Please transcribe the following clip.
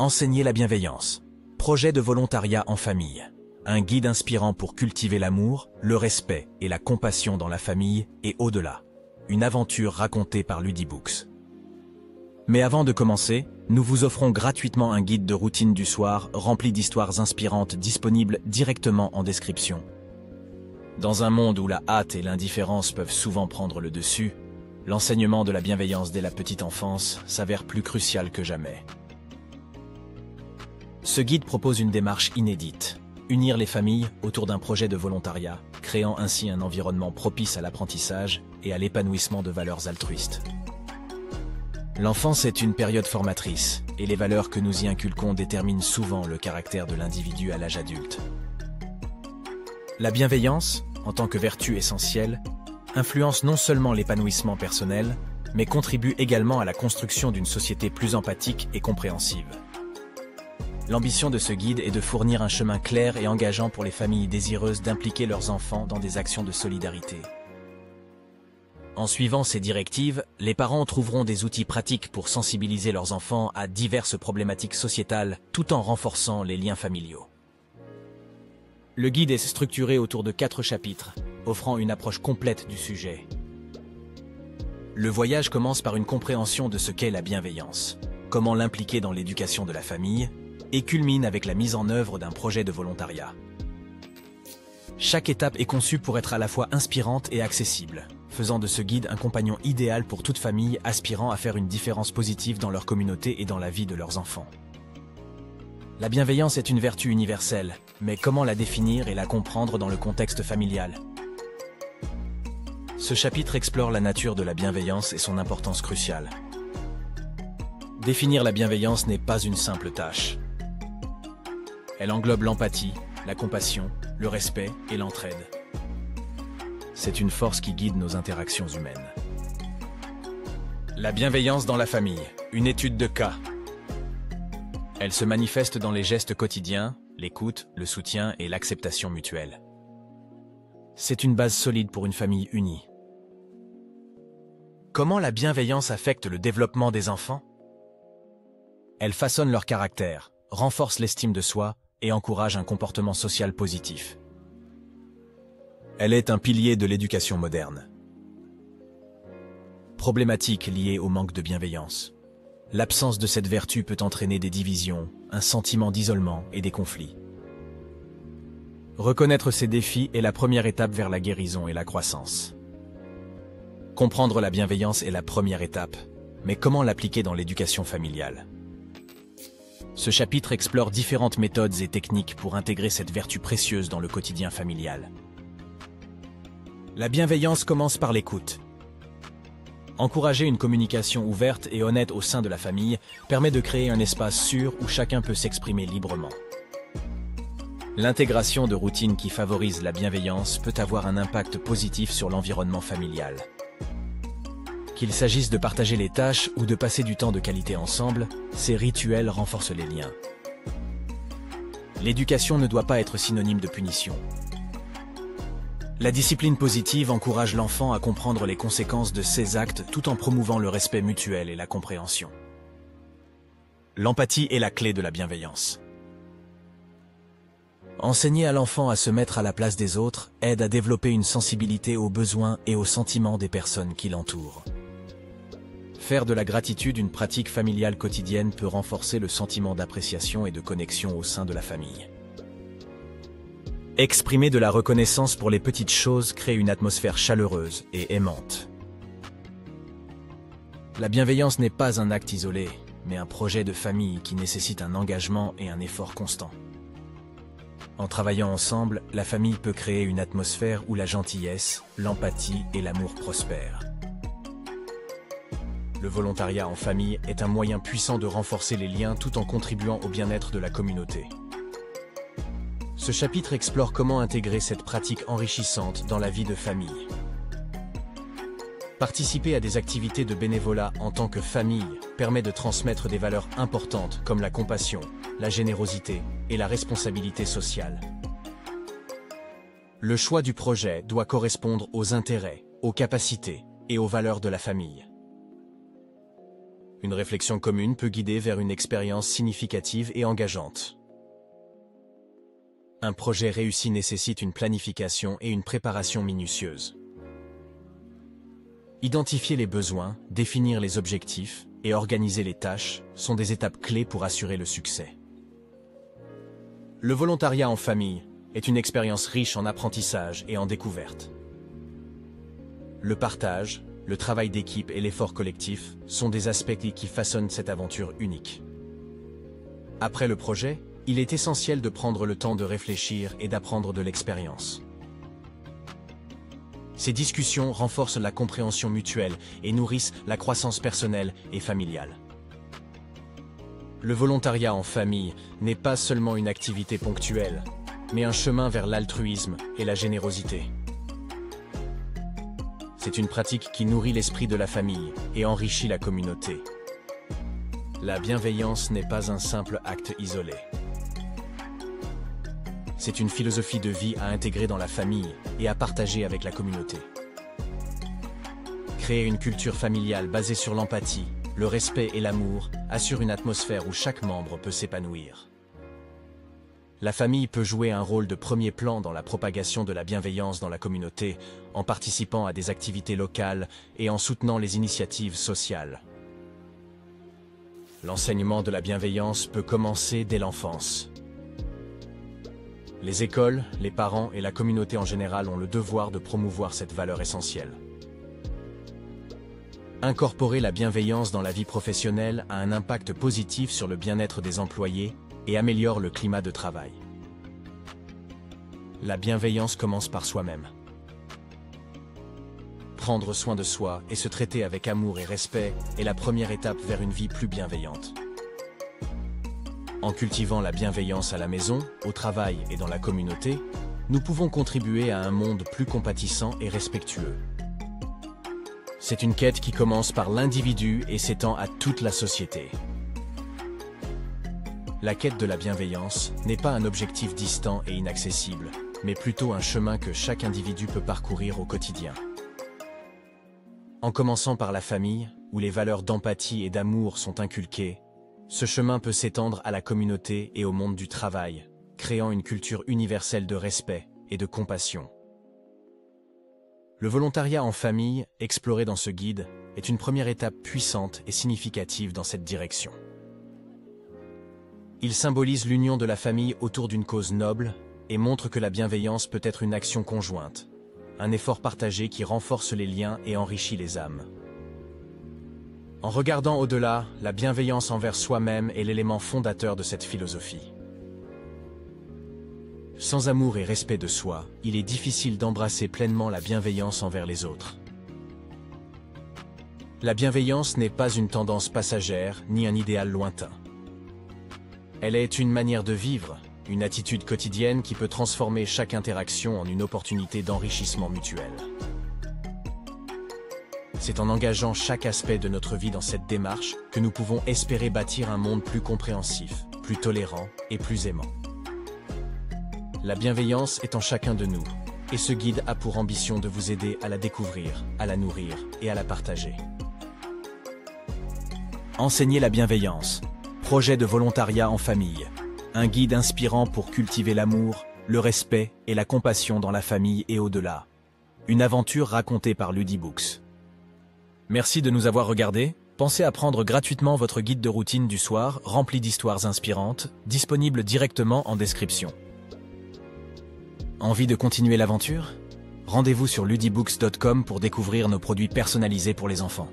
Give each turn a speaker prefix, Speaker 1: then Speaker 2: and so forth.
Speaker 1: Enseigner la bienveillance. Projet de volontariat en famille. Un guide inspirant pour cultiver l'amour, le respect et la compassion dans la famille et au-delà. Une aventure racontée par Ludibooks. Mais avant de commencer, nous vous offrons gratuitement un guide de routine du soir rempli d'histoires inspirantes disponible directement en description. Dans un monde où la hâte et l'indifférence peuvent souvent prendre le dessus, l'enseignement de la bienveillance dès la petite enfance s'avère plus crucial que jamais. Ce guide propose une démarche inédite, unir les familles autour d'un projet de volontariat, créant ainsi un environnement propice à l'apprentissage et à l'épanouissement de valeurs altruistes. L'enfance est une période formatrice, et les valeurs que nous y inculquons déterminent souvent le caractère de l'individu à l'âge adulte. La bienveillance, en tant que vertu essentielle, influence non seulement l'épanouissement personnel, mais contribue également à la construction d'une société plus empathique et compréhensive. L'ambition de ce guide est de fournir un chemin clair et engageant pour les familles désireuses d'impliquer leurs enfants dans des actions de solidarité. En suivant ces directives, les parents trouveront des outils pratiques pour sensibiliser leurs enfants à diverses problématiques sociétales tout en renforçant les liens familiaux. Le guide est structuré autour de 4 chapitres, offrant une approche complète du sujet. Le voyage commence par une compréhension de ce qu'est la bienveillance, comment l'impliquer dans l'éducation de la famille, et culmine avec la mise en œuvre d'un projet de volontariat. Chaque étape est conçue pour être à la fois inspirante et accessible, faisant de ce guide un compagnon idéal pour toute famille aspirant à faire une différence positive dans leur communauté et dans la vie de leurs enfants. La bienveillance est une vertu universelle, mais comment la définir et la comprendre dans le contexte familial? Ce chapitre explore la nature de la bienveillance et son importance cruciale. Définir la bienveillance n'est pas une simple tâche. Elle englobe l'empathie, la compassion, le respect et l'entraide. C'est une force qui guide nos interactions humaines. La bienveillance dans la famille, une étude de cas. Elle se manifeste dans les gestes quotidiens, l'écoute, le soutien et l'acceptation mutuelle. C'est une base solide pour une famille unie. Comment la bienveillance affecte le développement des enfants? Elle façonne leur caractère, renforce l'estime de soi et encourage un comportement social positif. Elle est un pilier de l'éducation moderne. Problématiques liées au manque de bienveillance. L'absence de cette vertu peut entraîner des divisions, un sentiment d'isolement et des conflits. Reconnaître ces défis est la première étape vers la guérison et la croissance. Comprendre la bienveillance est la première étape, mais comment l'appliquer dans l'éducation familiale? Ce chapitre explore différentes méthodes et techniques pour intégrer cette vertu précieuse dans le quotidien familial. La bienveillance commence par l'écoute. Encourager une communication ouverte et honnête au sein de la famille permet de créer un espace sûr où chacun peut s'exprimer librement. L'intégration de routines qui favorisent la bienveillance peut avoir un impact positif sur l'environnement familial. Qu'il s'agisse de partager les tâches ou de passer du temps de qualité ensemble, ces rituels renforcent les liens. L'éducation ne doit pas être synonyme de punition. La discipline positive encourage l'enfant à comprendre les conséquences de ses actes tout en promouvant le respect mutuel et la compréhension. L'empathie est la clé de la bienveillance. Enseigner à l'enfant à se mettre à la place des autres aide à développer une sensibilité aux besoins et aux sentiments des personnes qui l'entourent. Faire de la gratitude une pratique familiale quotidienne peut renforcer le sentiment d'appréciation et de connexion au sein de la famille. Exprimer de la reconnaissance pour les petites choses crée une atmosphère chaleureuse et aimante. La bienveillance n'est pas un acte isolé, mais un projet de famille qui nécessite un engagement et un effort constant. En travaillant ensemble, la famille peut créer une atmosphère où la gentillesse, l'empathie et l'amour prospèrent. Le volontariat en famille est un moyen puissant de renforcer les liens tout en contribuant au bien-être de la communauté. Ce chapitre explore comment intégrer cette pratique enrichissante dans la vie de famille. Participer à des activités de bénévolat en tant que famille permet de transmettre des valeurs importantes comme la compassion, la générosité et la responsabilité sociale. Le choix du projet doit correspondre aux intérêts, aux capacités et aux valeurs de la famille. Une réflexion commune peut guider vers une expérience significative et engageante. Un projet réussi nécessite une planification et une préparation minutieuse. Identifier les besoins, définir les objectifs et organiser les tâches sont des étapes clés pour assurer le succès. Le volontariat en famille est une expérience riche en apprentissage et en découverte. Le partage, le travail d'équipe et l'effort collectif sont des aspects qui façonnent cette aventure unique. Après le projet, il est essentiel de prendre le temps de réfléchir et d'apprendre de l'expérience. Ces discussions renforcent la compréhension mutuelle et nourrissent la croissance personnelle et familiale. Le volontariat en famille n'est pas seulement une activité ponctuelle, mais un chemin vers l'altruisme et la générosité. C'est une pratique qui nourrit l'esprit de la famille et enrichit la communauté. La bienveillance n'est pas un simple acte isolé. C'est une philosophie de vie à intégrer dans la famille et à partager avec la communauté. Créer une culture familiale basée sur l'empathie, le respect et l'amour assure une atmosphère où chaque membre peut s'épanouir. La famille peut jouer un rôle de premier plan dans la propagation de la bienveillance dans la communauté, en participant à des activités locales et en soutenant les initiatives sociales. L'enseignement de la bienveillance peut commencer dès l'enfance. Les écoles, les parents et la communauté en général ont le devoir de promouvoir cette valeur essentielle. Incorporer la bienveillance dans la vie professionnelle a un impact positif sur le bien-être des employés et améliore le climat de travail. La bienveillance commence par soi-même. Prendre soin de soi et se traiter avec amour et respect est la première étape vers une vie plus bienveillante. En cultivant la bienveillance à la maison, au travail et dans la communauté, nous pouvons contribuer à un monde plus compatissant et respectueux. C'est une quête qui commence par l'individu et s'étend à toute la société. La quête de la bienveillance n'est pas un objectif distant et inaccessible, mais plutôt un chemin que chaque individu peut parcourir au quotidien. En commençant par la famille, où les valeurs d'empathie et d'amour sont inculquées, ce chemin peut s'étendre à la communauté et au monde du travail, créant une culture universelle de respect et de compassion. Le volontariat en famille, exploré dans ce guide, est une première étape puissante et significative dans cette direction. Il symbolise l'union de la famille autour d'une cause noble et montre que la bienveillance peut être une action conjointe, un effort partagé qui renforce les liens et enrichit les âmes. En regardant au-delà, la bienveillance envers soi-même est l'élément fondateur de cette philosophie. Sans amour et respect de soi, il est difficile d'embrasser pleinement la bienveillance envers les autres. La bienveillance n'est pas une tendance passagère ni un idéal lointain. Elle est une manière de vivre, une attitude quotidienne qui peut transformer chaque interaction en une opportunité d'enrichissement mutuel. C'est en engageant chaque aspect de notre vie dans cette démarche que nous pouvons espérer bâtir un monde plus compréhensif, plus tolérant et plus aimant. La bienveillance est en chacun de nous, et ce guide a pour ambition de vous aider à la découvrir, à la nourrir et à la partager. Enseigner la bienveillance. Projet de volontariat en famille. Un guide inspirant pour cultiver l'amour, le respect et la compassion dans la famille et au-delà. Une aventure racontée par Ludibooks. Merci de nous avoir regardés. Pensez à prendre gratuitement votre guide de routine du soir, rempli d'histoires inspirantes, disponible directement en description. Envie de continuer l'aventure? Rendez-vous sur ludibooks.com pour découvrir nos produits personnalisés pour les enfants.